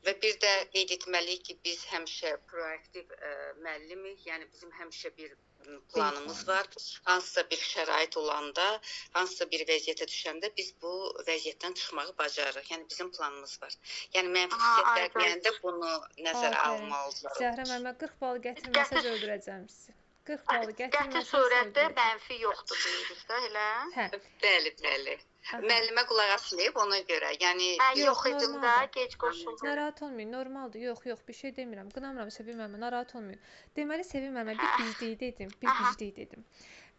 D: və bir də qeyd etməliyik ki, biz həmişə proaktiv müəllimik, yəni bizim həmişə bir planımız var. Hansısa bir şərait olanda, hansısa bir vəziyyətə düşəndə biz bu vəziyyətdən çıxmağı bacarırıq. Yəni bizim planımız var. Yəni mənfi xüsusiyyətlər deyəndə bunu nəzərə almalıdırlar.
B: Zəhra müəllimə 40 bal gətirməsəz öldürəcəm sizi. 40 balı
A: gətirməsəz surətdə mənfi yoxdur deyirik də, elə?
D: Bəli. Müəllimə qulaq asmayıb ona görə. Yəni
A: yox idim də, gec qoşuldu.
B: Narahat olmayın, normaldır. Yox, bir şey demirəm. Qınamıram Sevil müəllimə, narahat olmayın. Deməli Sevil müəllimə bir biclik dedim.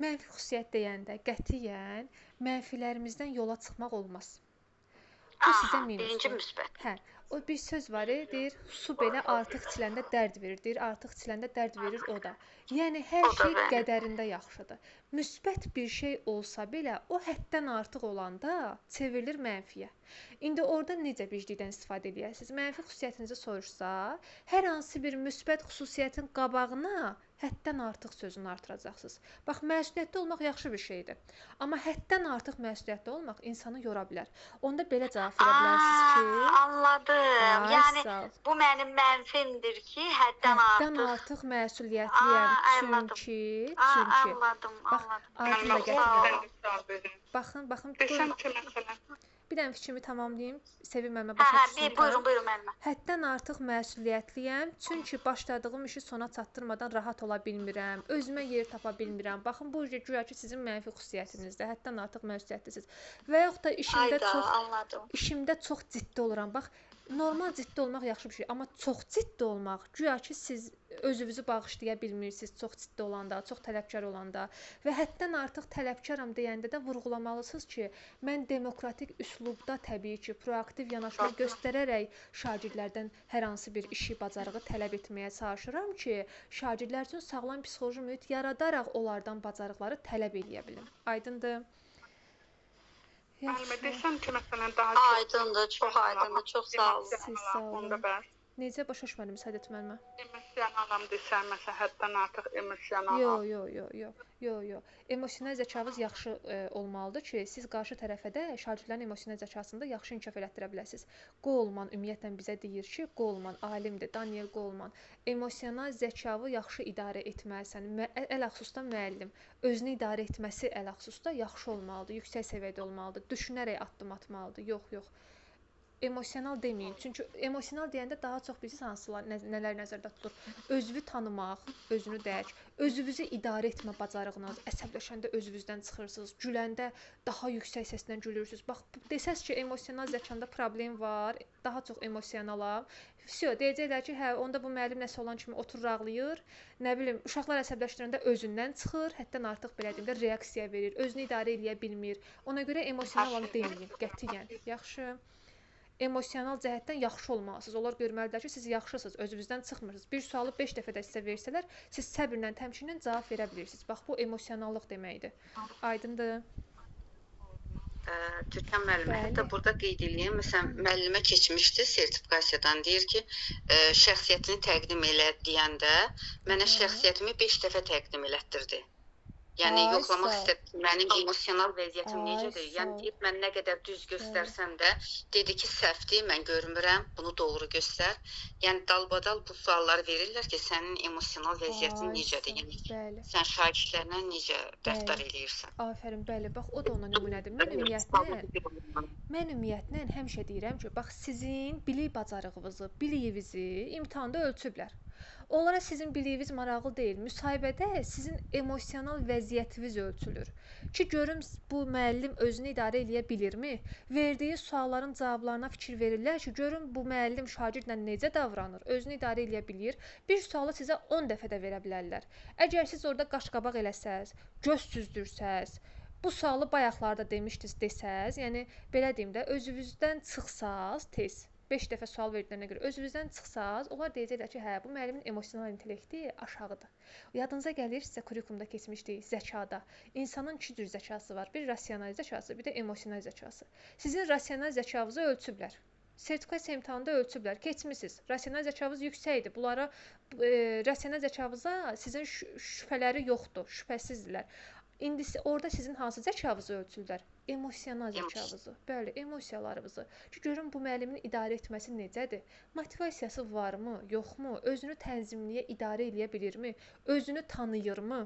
B: Mənfi xüsusiyyət deyəndə qətiyyən mənfilərimizdən yola çıxmaq olmaz. Bu sizə minusdur.
A: Birinci müsbət.
B: O bir söz var, deyir, su belə artıq içiləndə dərd verir, deyir, artıq içiləndə dərd verir o da. Yəni hər şey qədərində yaxşıdır. Müsbət bir şey olsa belə, o həddən artıq olanda çevrilir mənfiyə. İndi orada necə biclikdən istifadə edərsiniz? Mənfi xüsusiyyətinizi soruşsa, hər hansı bir müsbət xüsusiyyətin qabağına həddən artıq sözünü artıracaqsınız. Bax, məsuliyyətli olmaq yaxşı bir şeydir. Amma həddən artıq məsuliyyətli olmaq insanı yora bilər. Onda belə cavab verə bilərsiniz ki...
A: Anladım. Yəni, bu mənim mənfimdir ki, həddən
B: artıq məsuliyyətliyəm. Çünki...
A: Anladım.
B: Baxın.
F: Desəm ki, məsələn.
B: Bir dənə fikrimi tamamlayım. Sevil müəllimə başa düşsün.
A: Buyurun müəllimə.
B: Həddən artıq məsuliyyətliyəm, çünki başladığım işi sona çatdırmadan rahat ola bilmirəm, özümə yer tapa bilmirəm. Baxın, bu güya ki sizin mənfi xüsusiyyətinizdir. Həddən artıq məsuliyyətlisiniz. Və yaxud da işimdə çox ciddi oluram. Bax, normal ciddi olmaq yaxşı bir şey, amma çox ciddi olmaq, güya ki siz özünüzü bağışlaya bilmirsiniz, çox ciddi olanda, çox tələbkar olanda və həddən artıq tələbkaram deyəndə də vurğulamalısınız ki, mən demokratik üslubda təbii ki, proaktiv yanaşma göstərərək şagirdlərdən hər hansı bir işi, bacarığı tələb etməyə çalışıram ki, şagirdlər üçün sağlam psixoloji mühit yaradaraq onlardan bacarıqları tələb edə bilim. Aydındır?
F: Müəllimə desəm ki, məsələn daha
A: aydındır, çox aydındır, çox sağ olun.
B: Siz sağ olun.
F: Onda bəs
B: Necə başa düşmədim Səadət müəllimə?
F: emosionalam desəm, məsələn, həddən artıq emosionalam.
B: Yox. Emosional zəkanız yaxşı olmalıdır ki, siz qarşı tərəfə də şagirdlərin emosional zəkasını da yaxşı inkişaf elətdirə biləsiniz. Goleman ümumiyyətlə bizə deyir ki, Goleman alimdir, Daniel Goleman. Emosional zəkanı yaxşı idarə etməlisən. Ələxüsusda müəllim özünü idarə etməsi ələxüsusda yaxşı olmalıdır, yüksək səviyyədə olmalıdır, düşünərək addım atmalıdır. Yox. Emosional deməyin. Çünki emosional deyəndə daha çox bilirsiniz hansılar, nələr nəzərdə tutulur. Özünü tanımaq, özünü dərk, özünüzü idarə etmə bacarığınız, əsəbləşəndə özünüzdən çıxırsınız, güləndə daha yüksək səslə gülürsüz. Bax, desəz ki, emosional zəkanda problem var, daha çox emosionalam. Vəsiyo, deyəcəklər ki, hə, onda bu müəllim nəsə olan kimi oturur ağlayır. Nə bilim, uşaqlar əsəbləşdirəndə özündən çıxır, həddən artıq belə deyim də reaksiya verir, özünü idarə edə bilmir. Ona görə emosionalam deməyin, qətiyyən. Yaxşı. Emosional cəhətdən yaxşı olmalısınız. Onlar görməlidirlər ki, siz yaxşısınız, özünüzdən çıxmırsınız. Bir sualı 5 dəfə də sizə versələr, siz səbrlə, təmkinlə cavab verə bilirsiniz. Bax, bu emosionallıq deməkdir. Aydındır?
D: Türkan müəllimə, hətta burada qeyd edeyim, məsələn, müəllimə keçmişdi sertifikasiyadan, deyir ki, şəxsiyyətini təqdim elə deyəndə mənə şəxsiyyətimi 5 dəfə təqdim elətdirdi. Yəni yoxlamaq istədim, mənim emosional vəziyyətim necədir? Yəni deyib mən nə qədər düz göstərsəm də, dedi ki, səhvdir, mən görmürəm, bunu doğru göstər. Yəni dalbadal bu sualları verirlər ki, sənin emosional vəziyyətin necədir? Yəni sən şagirdlərlə necə rəftar eləyirsən?
B: Afərin, bəli, bax o da ona nümunədir. Mən ümumiyyətlə həmişə deyirəm ki, bax sizin bilik bacarığınızı, biliyinizi imtahanda ölçüblər. Onlara sizin biliyiniz maraqlı deyil. Müsahibədə sizin emosional vəziyyətiniz ölçülür. Ki görüm bu müəllim özünü idarə edə bilirmi? Verdiyi sualların cavablarına fikir verirlər ki, görüm bu müəllim şagirdlə necə davranır? Özünü idarə edə bilir? Bir sualı sizə 10 dəfə də verə bilərlər. Əgər siz orada qaşqabaq eləsəz, göz süzdürsəz, bu sualı bayaqlarda demişdiniz desəz, yəni belə deyim də, özünüzdən çıxsaz tez 5 dəfə sual verdiklərinə görə özünüzdən çıxsaz, onlar deyəcəklər ki, hə, bu müəllimin emosional intellekti aşağıdır. Yadınıza gəlir, sizə kurikulumda keçmişdik zəkada. İnsanın 2 cür zəkası var. Bir rasional zəkası, bir də emosional zəkası. Sizin rasional zəkanızı ölçüblər. Sertifikasiya imtahanında ölçüblər. Keçmisiniz. Rasional zəkanız yüksəkdir. Bunlara rasional zəkanıza sizin şübhələri yoxdur, şübhəsizdirlər. İndi orada sizin hansı zəkanızı ölçürlər? Emosional zəkanızı. Bəli, emosiyalarınızı. Ki görün bu müəllimin idarə etməsi necədir? Motivasiyası varmı, yoxmu? Özünü tənzimləyə, idarə edə bilirmi? Özünü tanıyırmı?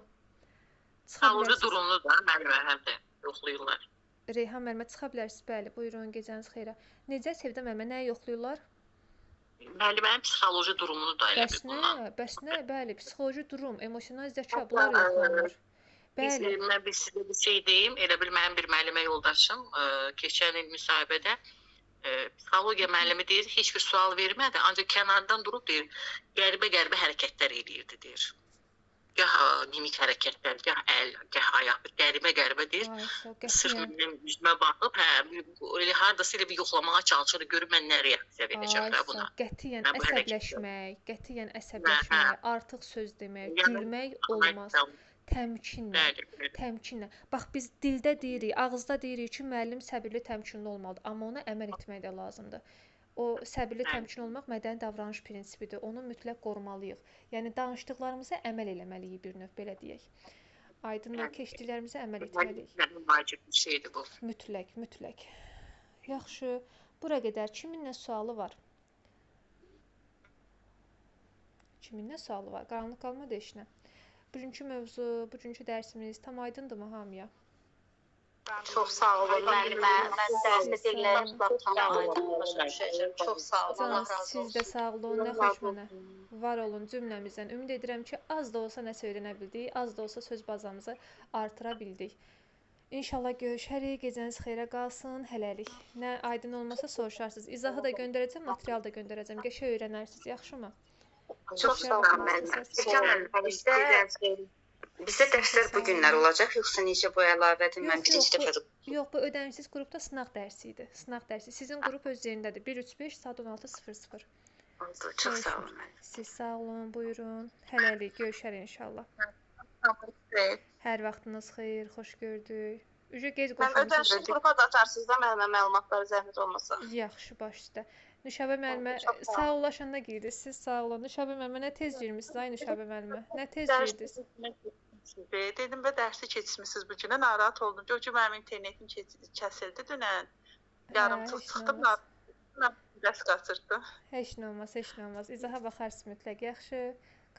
H: Sağlıqlı durumlu da müəllimə həm də yoxlayırlar.
B: Reyhan müəllimə çıxa bilərsiniz. Bəli, buyurun, gecəniz xeyrə. Necə Sevdə müəllimə nəyi yoxlayırlar?
H: Müəllimənin psixoloji durumunu da elə bir bundan.
B: Bəs nə? Bəli, psixoloji durum, emosional zəka bunlar yoxlanılır.
H: Bəli. Mən sizə bir şey deyim, elə bil mənim bir müəllimə yoldaşım keçən il müsahibədə psixologiya müəllimi deyir, heç bir sual vermədi, ancaq kənardan durub deyir, qəribə hərəkətlər eləyirdi deyir. Gah mimik hərəkətlər, gah əl, gah ayaq, qəribə deyir. Sırf mənim yüzümə baxıb, elə hardasa elə bir yoxlamağa çalışır, görüb mən nə reaksiya verəcəm də buna.
B: Qətiyyən əsəbləşmək, artıq söz demək, gülmək olmaz. Təmkinlə. Bax biz dildə deyirik, ağızda deyirik ki, müəllim səbirli, təmkinli olmalıdır, amma ona əməl etmək də lazımdır. O səbirli, təmkinli olmaq mədəni davranış prinsipidir. Onu mütləq qorumalıyıq. Yəni danışdıqlarımıza əməl eləməliyik bir növ belə deyək. Aydınlıq keçdiklərimizə əməl etməliyik.
H: Vacib bir şeydir bu.
B: Mütləq. Yaxşı. Bura qədər kimin nə sualı var? Qaranlıq qalmadı işinə. Bugünkü mövzu, bugünkü dərsimiz tam aydındırmı hamıya?
A: Çox sağ olun müəllimə. Mən dərsi dinləyib tam aydın. Çox sağ olun.
B: Siz də sağ olun. Nə xoş mənə. Var olun cümləmizdən. Ümid edirəm ki, az da olsa nəsə öyrənə bildik, az da olsa söz bazamızı artıra bildik. İnşallah görüşərik. Gecəniz xeyrə qalsın. Hələlik. Nə aydın olmasa soruşarsınız. İzahı da göndərəcəm, material da göndərəcəm. Qəşəng öyrənərsiniz, yaxşımı?
D: Çox sağ olun müəllimə. Bizdə dərslər bu günlər olacaq, yoxsa necə bu əlavədir? Mən birinci dəfə
B: Yox, bu ödənişsiz qrupda sınaq dərsi idi. Sınaq dərsi. Sizin qrup öz yerindədir. 135 saat 16:00.
D: oldu. Çox sağ olun müəllim.
B: Siz sağ olun, buyurun. Hələlik görüşərik inşallah. Hər vaxtınız xeyir, xoş gördük. Ücə gec qoşulmusunuz.
G: Mən ödənişsiz qrupa da atarsınız da müəllimə məlumatları zəhmət olmasa.
B: Yaxşı, baş üstə. Nüşabə müəllimə sağollaşanda girdiniz. Siz sağ olun. Nüşabə müəllimə nə tez girmisiniz ay Nüşabə müəllimə? Nə tez girdiniz?
I: Dedim və dərsi keçmisiniz bu günə. Narahat oldum. Çünki mənim internetim kəsildi dünən. Yarımçıq çıxdım. Dərs qaçırdım.
B: Heç nə olmaz, heç nə olmaz. İzaha baxarsınız mütləq. Yaxşı.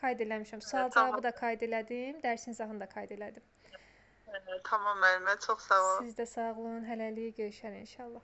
B: Qayd eləmişəm. Sual cavabı da qayd elədim. Dərsin izahını da qayd elədim.
I: Tamam müəllimə, çox sağ olun.
B: Siz də sağ olun. Hələlik görüşərik inşallah.